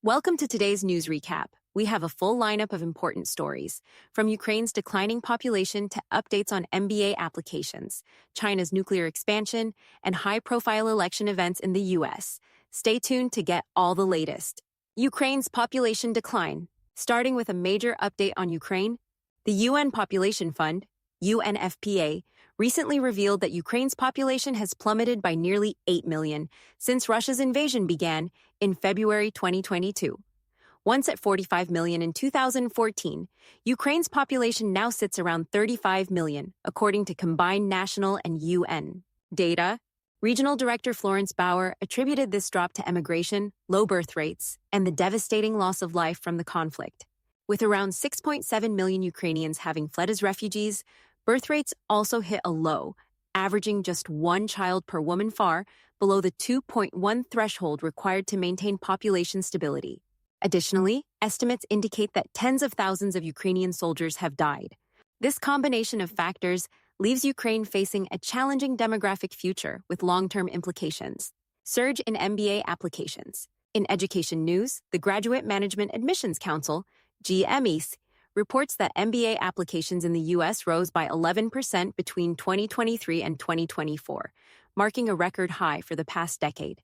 Welcome to today's news recap. We have a full lineup of important stories, from Ukraine's declining population to updates on MBA applications, China's nuclear expansion, and high-profile election events in the U.S. Stay tuned to get all the latest. Ukraine's population decline. Starting with a major update on Ukraine, the UN Population Fund, UNFPA, recently revealed that Ukraine's population has plummeted by nearly 8 million since Russia's invasion began in February 2022. Once at 45 million in 2014, Ukraine's population now sits around 35 million, according to combined national and UN data. Regional Director Florence Bauer attributed this drop to emigration, low birth rates, and the devastating loss of life from the conflict. With around 6.7 million Ukrainians having fled as refugees, birth rates also hit a low, averaging just one child per woman, far below the 2.1 threshold required to maintain population stability. Additionally, estimates indicate that tens of thousands of Ukrainian soldiers have died. This combination of factors leaves Ukraine facing a challenging demographic future with long-term implications. Surge in MBA applications. In education news, the Graduate Management Admissions Council, GMES, reports that MBA applications in the U.S. rose by 11% between 2023 and 2024, marking a record high for the past decade.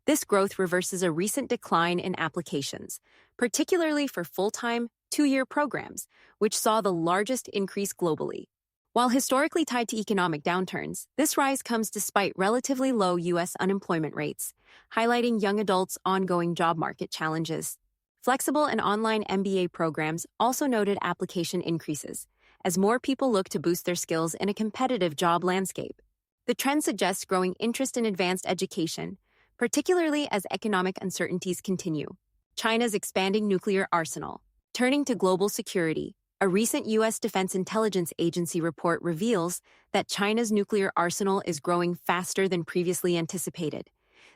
This growth reverses a recent decline in applications, particularly for full-time, two-year programs, which saw the largest increase globally. While historically tied to economic downturns, this rise comes despite relatively low U.S. unemployment rates, highlighting young adults' ongoing job market challenges. Flexible and online MBA programs also noted application increases, as more people look to boost their skills in a competitive job landscape. The trend suggests growing interest in advanced education, particularly as economic uncertainties continue. China's expanding nuclear arsenal. Turning to global security, a recent U.S. Defense Intelligence Agency report reveals that China's nuclear arsenal is growing faster than previously anticipated.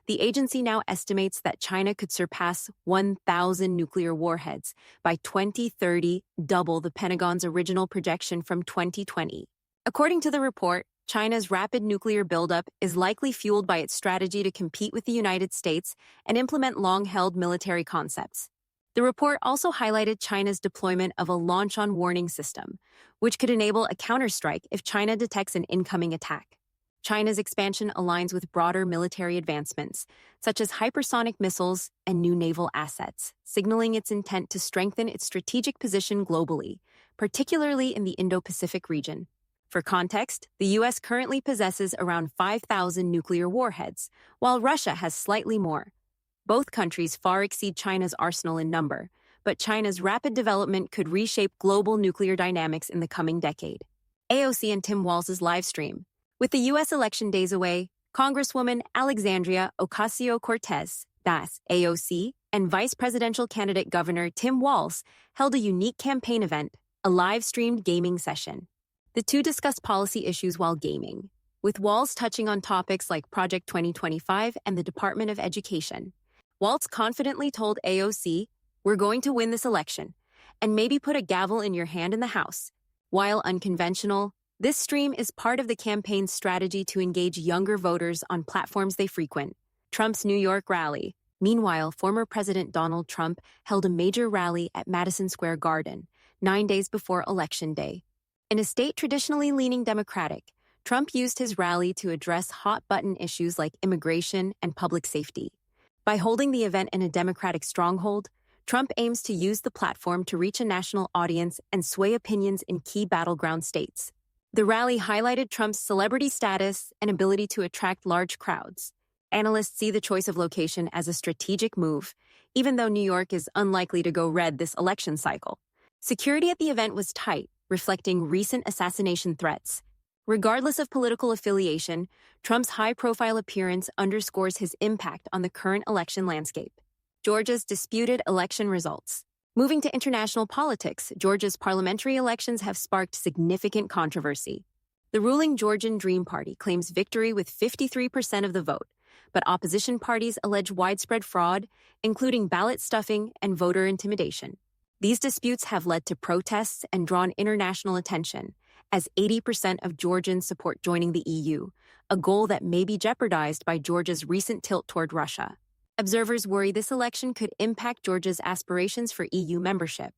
The agency now estimates that China could surpass 1,000 nuclear warheads by 2030, double the Pentagon's original projection from 2020. According to the report, China's rapid nuclear buildup is likely fueled by its strategy to compete with the United States and implement long-held military concepts. The report also highlighted China's deployment of a launch-on-warning system, which could enable a counterstrike if China detects an incoming attack. China's expansion aligns with broader military advancements, such as hypersonic missiles and new naval assets, signaling its intent to strengthen its strategic position globally, particularly in the Indo-Pacific region. For context, the U.S. currently possesses around 5,000 nuclear warheads, while Russia has slightly more. Both countries far exceed China's arsenal in number, but China's rapid development could reshape global nuclear dynamics in the coming decade. AOC and Tim Walz's live stream. With the U.S. election days away, Congresswoman Alexandria Ocasio-Cortez, DAS, AOC, and Vice Presidential candidate Governor Tim Walz held a unique campaign event, a live-streamed gaming session. The two discussed policy issues while gaming, with Walz touching on topics like Project 2025 and the Department of Education. Walz confidently told AOC, "We're going to win this election, and maybe put a gavel in your hand in the House." While unconventional, this stream is part of the campaign's strategy to engage younger voters on platforms they frequent. Trump's New York rally. Meanwhile, former President Donald Trump held a major rally at Madison Square Garden, 9 days before Election Day. In a state traditionally leaning Democratic, Trump used his rally to address hot-button issues like immigration and public safety. By holding the event in a Democratic stronghold, Trump aims to use the platform to reach a national audience and sway opinions in key battleground states. The rally highlighted Trump's celebrity status and ability to attract large crowds. Analysts see the choice of location as a strategic move, even though New York is unlikely to go red this election cycle. Security at the event was tight, reflecting recent assassination threats. Regardless of political affiliation, Trump's high-profile appearance underscores his impact on the current election landscape. Georgia's disputed election results. Moving to international politics, Georgia's parliamentary elections have sparked significant controversy. The ruling Georgian Dream Party claims victory with 53% of the vote, but opposition parties allege widespread fraud, including ballot stuffing and voter intimidation. These disputes have led to protests and drawn international attention, as 80% of Georgians support joining the EU, a goal that may be jeopardized by Georgia's recent tilt toward Russia. Observers worry this election could impact Georgia's aspirations for EU membership.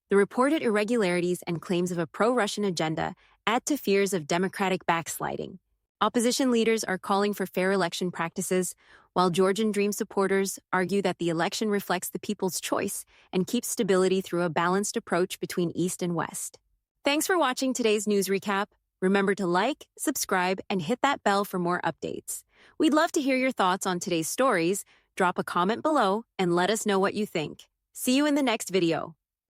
The reported irregularities and claims of a pro-Russian agenda add to fears of democratic backsliding. Opposition leaders are calling for fair election practices, while Georgian Dream supporters argue that the election reflects the people's choice and keeps stability through a balanced approach between East and West. Thanks for watching today's news recap. Remember to like, subscribe, and hit that bell for more updates. We'd love to hear your thoughts on today's stories. Drop a comment below and let us know what you think. See you in the next video.